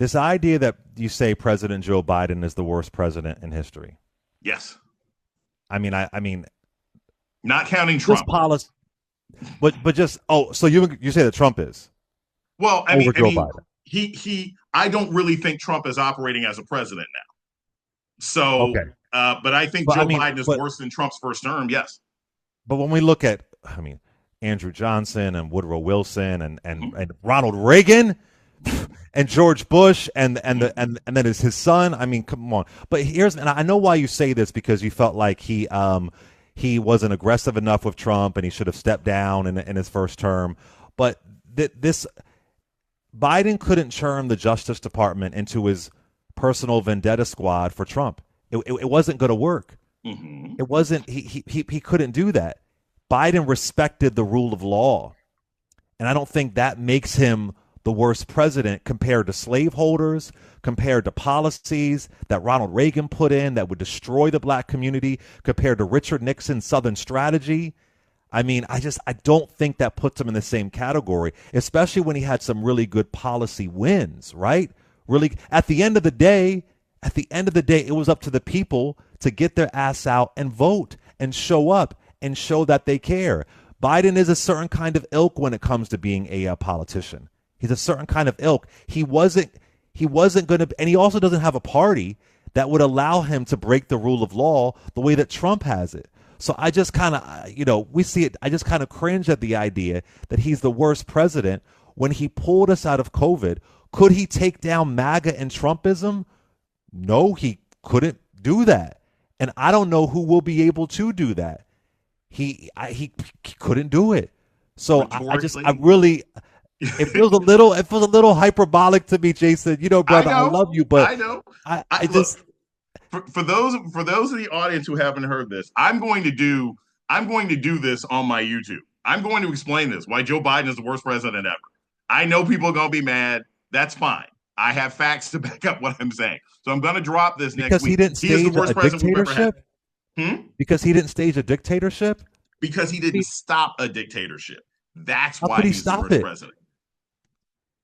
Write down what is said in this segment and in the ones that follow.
This idea that you say President Joe Biden is the worst president in history. Yes. I mean, not counting just Trump. policy, but just so you say that Trump is well. over Joe Biden. I don't really think Trump is operating as a president now. So, okay, but I think Joe Biden is worse than Trump's first term. Yes. But when we look at, Andrew Johnson and Woodrow Wilson and Ronald Reagan and George Bush and then is his son. I mean, come on. But and I know why you say this, because you felt like he wasn't aggressive enough with Trump and he should have stepped down in his first term. But this Biden couldn't turn the Justice Department into his personal vendetta squad for Trump. It wasn't going to work. Mm-hmm. It wasn't. He couldn't do that. Biden respected the rule of law, and I don't think that makes him the worst president compared to slaveholders, compared to policies that Ronald Reagan put in that would destroy the black community, compared to Richard Nixon's Southern strategy. I mean, I don't think that puts him in the same category, especially when he had some really good policy wins, right? Really, at the end of the day, it was up to the people to get their ass out and vote and show up and show that they care. Biden is a certain kind of ilk when it comes to being a politician. He's a certain kind of ilk. He wasn't going to, and he also doesn't have a party that would allow him to break the rule of law the way that Trump has it. So I just kind of, we see it. I just kind of cringe at the idea that he's the worst president when he pulled us out of COVID. Could he take down MAGA and Trumpism? No, he couldn't do that. And I don't know who will be able to do that. He couldn't do it. So I really, it feels a little hyperbolic to me, Jason. Brother, I love you, but I know. I just, for those in the audience who haven't heard this, I'm going to do this on my YouTube. I'm going to explain this, why Joe Biden is the worst president ever. I know people are going to be mad. That's fine. I have facts to back up what I'm saying. So I'm going to drop this next week. Because he didn't stage a dictatorship? Because he didn't stage a dictatorship? Because he didn't stop a dictatorship. That's How why could he he's the stop worst it? president.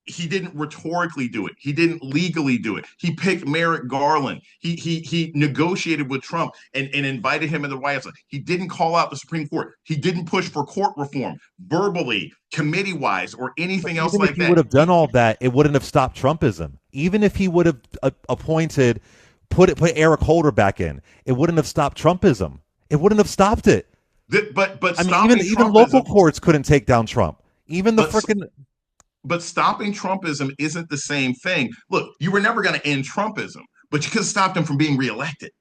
He didn't rhetorically do it. He didn't legally do it. He picked Merrick Garland. He negotiated with Trump and invited him in the White House. He didn't call out the Supreme Court. He didn't push for court reform verbally, committee-wise, or anything else like that. Even if he would have done all that, it wouldn't have stopped Trumpism. Even if he would have put Eric Holder back in, it wouldn't have stopped Trumpism. It wouldn't have stopped it. But even local courts couldn't take down Trump. Even the freaking. But stopping Trumpism isn't the same thing. Look, you were never going to end Trumpism, but you could have stopped him from being reelected.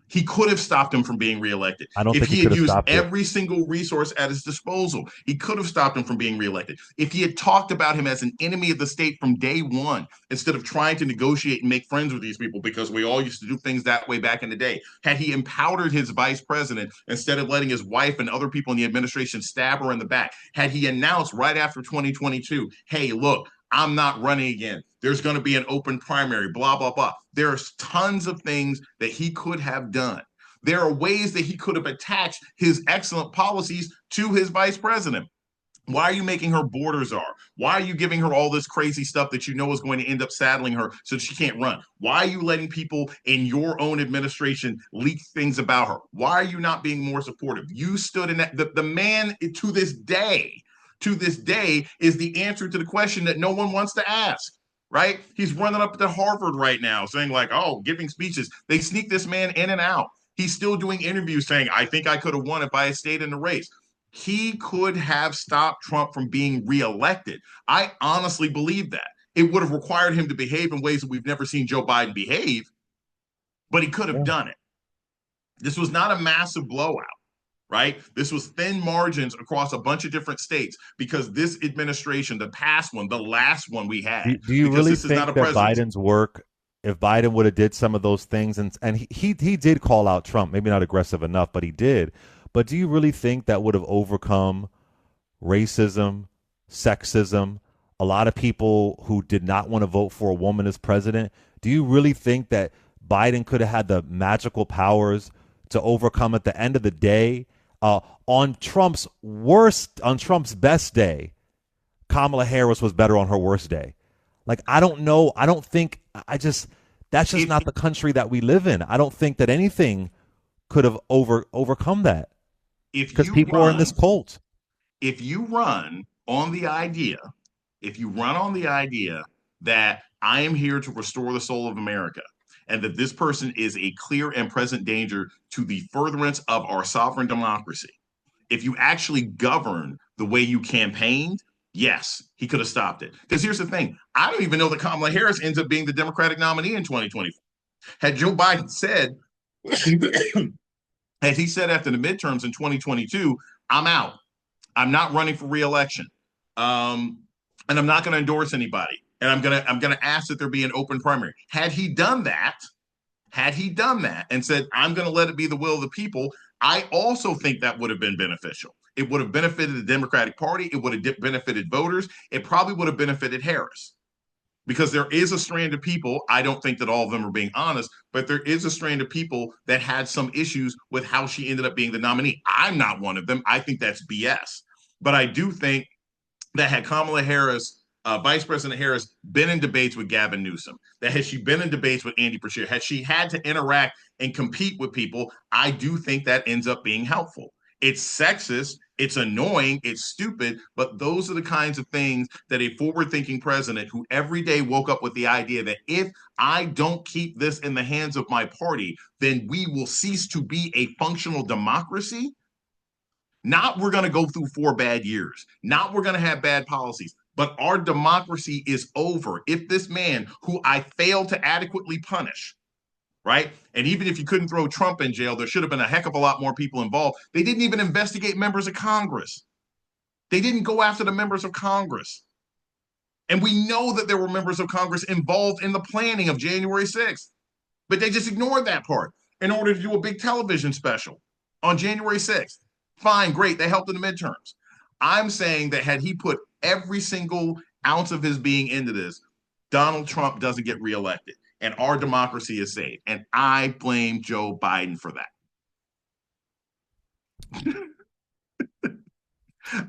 He could have stopped him from being reelected. I don't think he had used every single resource at his disposal. He could have stopped him from being reelected. If he had talked about him as an enemy of the state from day one, instead of trying to negotiate and make friends with these people, because we all used to do things that way back in the day, had he empowered his vice president instead of letting his wife and other people in the administration stab her in the back, had he announced right after 2022, hey, look, I'm not running again. There's going to be an open primary, blah, blah, blah. There's tons of things that he could have done. There are ways that he could have attached his excellent policies to his vice president. Why are you making her border czar? Why are you giving her all this crazy stuff that you know is going to end up saddling her so she can't run? Why are you letting people in your own administration leak things about her? Why are you not being more supportive? You stood in that. The man to this day is the answer to the question that no one wants to ask, right? He's running up to Harvard right now saying like, oh, giving speeches. They sneak this man in and out. He's still doing interviews saying, I think I could have won if I had stayed in the race. He could have stopped Trump from being reelected. I honestly believe that. It would have required him to behave in ways that we've never seen Joe Biden behave, but he could have done it. This was not a massive blowout. Right? This was thin margins across a bunch of different states because this administration, the past one, the last one we had. Do you really think that Biden's work, if Biden would have did some of those things, and he did call out Trump, maybe not aggressive enough, but he did. But do you really think that would have overcome racism, sexism, a lot of people who did not want to vote for a woman as president? Do you really think that Biden could have had the magical powers to overcome at the end of the day? On Trump's best day, Kamala Harris was better on her worst day. Like, I don't know. I don't think, that's just If not the country that we live in. I don't think that anything could have overcome that if because you people are in this run cult. if you run on the idea, if you run on the idea that I am here to restore the soul of America and that this person is a clear and present danger to the furtherance of our sovereign democracy, if you actually govern the way you campaigned, yes, he could have stopped it. Because here's the thing, I don't even know that Kamala Harris ends up being the Democratic nominee in 2024. Had Joe Biden said, had he said after the midterms in 2022, I'm out. I'm not running for reelection. Um, and I'm not going to endorse anybody. And I'm gonna ask that there be an open primary. Had he done that and said, I'm going to let it be the will of the people, I also think that would have been beneficial. It would have benefited the Democratic Party. It would have benefited voters. It probably would have benefited Harris because there is a strand of people. I don't think that all of them are being honest, but there is a strand of people that had some issues with how she ended up being the nominee. I'm not one of them. I think that's BS. But I do think that had Kamala Harris, Vice President Harris, been in debates with Gavin Newsom, that had she been in debates with Andy Beshear, had she had to interact and compete with people, I do think that ends up being helpful. It's sexist, it's annoying, it's stupid, but those are the kinds of things that a forward thinking president who every day woke up with the idea that if I don't keep this in the hands of my party, then we will cease to be a functional democracy. Not we're going to go through 4 bad years. Not we're going to have bad policies. But our democracy is over if this man, who I failed to adequately punish, right? And even if you couldn't throw Trump in jail, there should have been a heck of a lot more people involved. They didn't even investigate members of Congress. They didn't go after the members of Congress. And we know that there were members of Congress involved in the planning of January 6th, but they just ignored that part in order to do a big television special on January 6th. Fine, great. They helped in the midterms. I'm saying that had he put every single ounce of his being into this, Donald Trump doesn't get reelected and our democracy is saved. And I blame Joe Biden for that.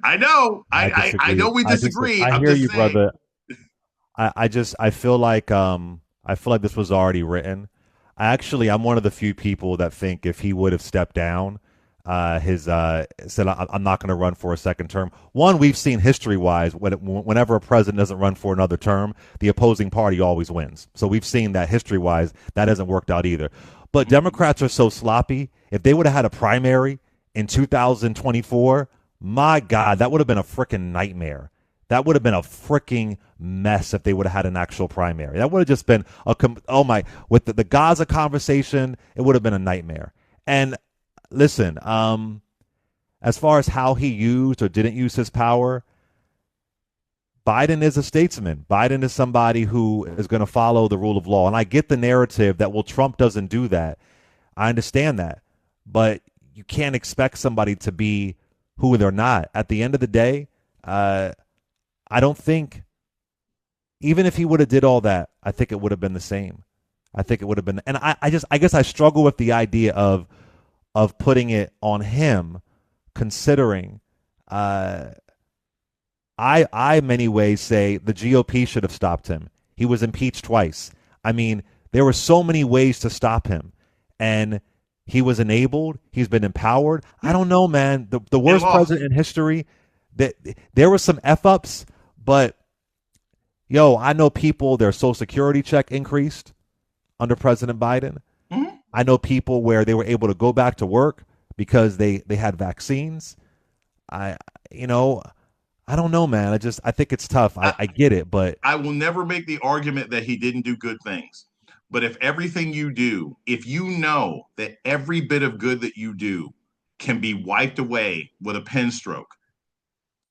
I know. I I disagree. know we disagree. I I'm hear just you, saying. brother. I feel like this was already written. I'm one of the few people that think if he would have stepped down, his said I'm not going to run for a second term. One, we've seen history wise whenever a president doesn't run for another term, the opposing party always wins. So we've seen that history wise that hasn't worked out either. But Democrats are so sloppy. If they would have had a primary in 2024, my God, that would have been a freaking nightmare. That would have been a freaking mess if they would have had an actual primary. That would have just been with the Gaza conversation, it would have been a nightmare. And listen, as far as how he used or didn't use his power, Biden is a statesman. Biden is somebody who is going to follow the rule of law. And I get the narrative that, well, Trump doesn't do that. I understand that. But you can't expect somebody to be who they're not. At the end of the day, I don't think, even if he would have did all that, I think it would have been the same. I think it would have been, and I guess I struggle with the idea of putting it on him, considering, I many ways say the GOP should have stopped him. He was impeached twice. I mean, there were so many ways to stop him, and he was enabled. He's been empowered. I don't know, man. The worst president in history. That there were some f ups. But, I know people, their Social Security check increased under President Biden. Mm-hmm. I know people where they were able to go back to work because they had vaccines. I don't know, man. I think it's tough. I get it, but I will never make the argument that he didn't do good things. But if everything you do, if you know that every bit of good that you do can be wiped away with a pen stroke,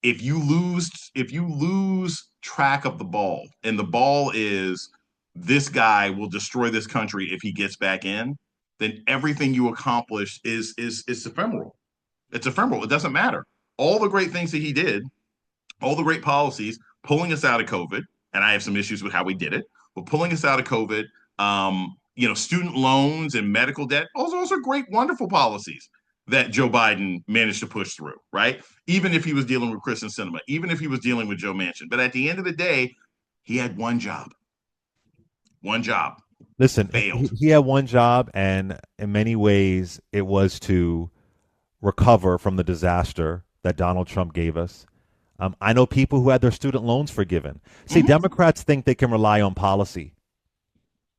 if you lose track of the ball, and the ball is this guy will destroy this country if he gets back in, then everything you accomplish is ephemeral. It's ephemeral. It doesn't matter. All the great things that he did, all the great policies, pulling us out of COVID, and I have some issues with how we did it, but pulling us out of COVID, student loans and medical debt, those are great, wonderful policies that Joe Biden managed to push through, right? Even if he was dealing with Kristen Sinema, even if he was dealing with Joe Manchin. But at the end of the day, He had one job. One job. Listen, Failed. he had one job, and in many ways, it was to recover from the disaster that Donald Trump gave us. I know people who had their student loans forgiven. See, Mm-hmm. Democrats think they can rely on policy.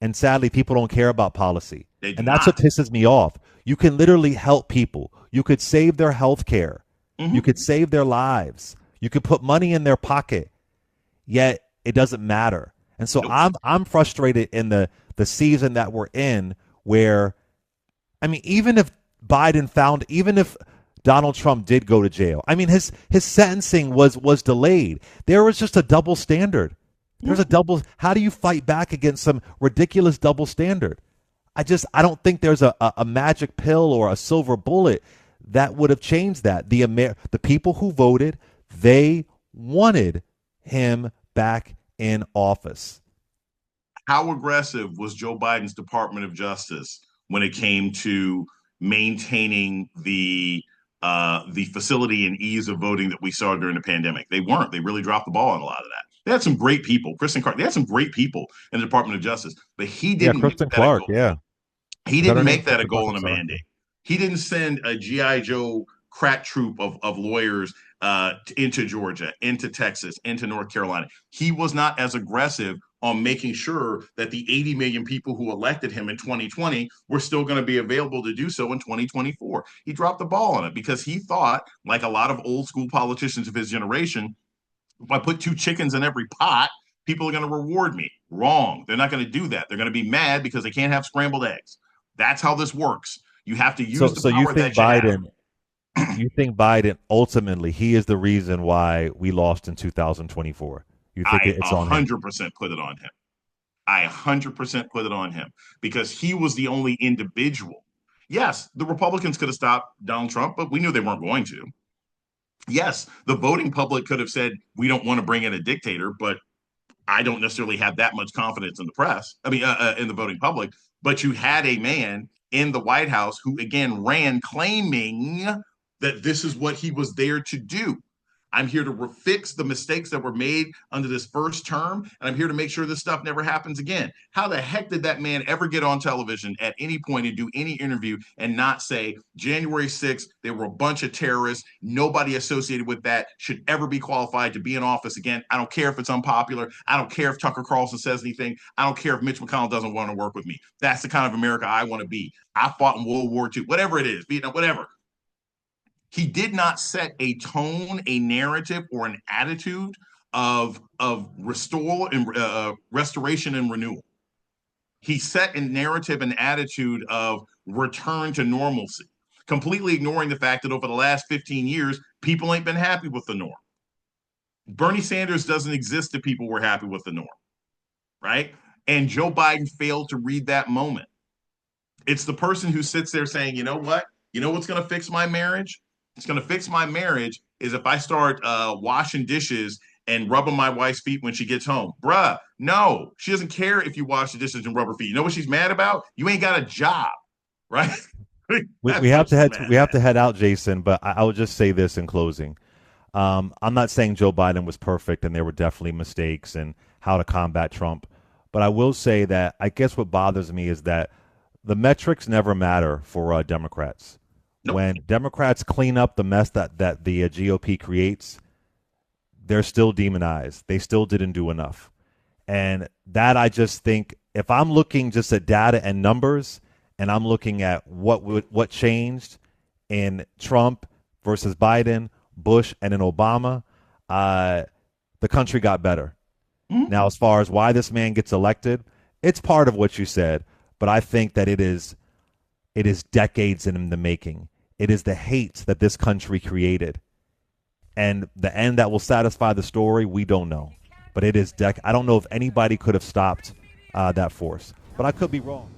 And sadly, people don't care about policy. They do And that's what not. pisses me off. You can literally help people. You could save their health care. You Mm-hmm. could save their lives. You could put money in their pocket. Yet it doesn't matter. And so Nope. I'm frustrated in the season that we're in where I mean, even if Donald Trump did go to jail, I mean his sentencing was delayed. There was just a double standard. There's a double. How do you fight back against some ridiculous double standard? I don't think there's a magic pill or a silver bullet that would have changed that. The people who voted, they wanted him back in office. How aggressive was Joe Biden's Department of Justice when it came to maintaining the facility and ease of voting that we saw during the pandemic? They weren't. They really dropped the ball on a lot of that. They had some great people, Kristen Clark. They had some great people in the Department of Justice, but he Yeah, didn't make Kristen that a Clark. goal. Yeah, He is that her didn't name? make that a Kristen Clark. goal I'm and a sorry. mandate. He didn't send a GI Joe crack troop of lawyers into Georgia, into Texas, into North Carolina. He was not as aggressive on making sure that the 80 million people who elected him in 2020 were still going to be available to do so in 2024. He dropped the ball on it because he thought, like a lot of old school politicians of his generation, if I put two chickens in every pot, people are going to reward me. Wrong. They're not going to do that. They're going to be mad because they can't have scrambled eggs. That's how this works. You have to use the So power that you have. you think Biden ultimately he is the reason why we lost in 2024? You think I it's a on him? hundred percent put it on him. I 100% put it on him because he was the only individual. Yes, the Republicans could have stopped Donald Trump, but we knew they weren't going to. Yes, the voting public could have said, we don't want to bring in a dictator, but I don't necessarily have that much confidence in the press. I mean, in the voting public. But you had a man in the White House who, again, ran claiming that this is what he was there to do. I'm here to fix the mistakes that were made under this first term, and I'm here to make sure this stuff never happens again. How the heck did that man ever get on television at any point and do any interview and not say January 6th, there were a bunch of terrorists, nobody associated with that should ever be qualified to be in office again? I don't care if it's unpopular. I don't care if Tucker Carlson says anything. I don't care if Mitch McConnell doesn't want to work with me. That's the kind of America I want to be. I fought in World War II, whatever it is, Vietnam, whatever. He did not set a tone, a narrative, or an attitude of restore and restoration and renewal. He set a narrative and attitude of return to normalcy, completely ignoring the fact that over the last 15 years, people ain't been happy with the norm. Bernie Sanders doesn't exist if people were happy with the norm, right? And Joe Biden failed to read that moment. It's the person who sits there saying, you know what? You know what's going to fix my marriage? It's going to fix my marriage is if I start washing dishes and rubbing my wife's feet when she gets home. Bruh, no, she doesn't care if you wash the dishes and rub her feet. You know what she's mad about? You ain't got a job, right? We That's have what to she's head mad we have at. to head out, Jason. But I would just say this in closing. I'm not saying Joe Biden was perfect and there were definitely mistakes and how to combat Trump. But I will say that I guess what bothers me is that the metrics never matter for Democrats. Nope. When Democrats clean up the mess that the GOP creates, they're still demonized. They still didn't do enough. And that I just think if I'm looking just at data and numbers and I'm looking at what changed in Trump versus Biden, Bush, and in Obama, uh, the country got better. Mm-hmm. Now, as far as why this man gets elected, it's part of what you said, but I think that it is decades in the making. It is the hate that this country created, and the end that will satisfy the story. We don't know, but it is I don't know if anybody could have stopped that force, but I could be wrong.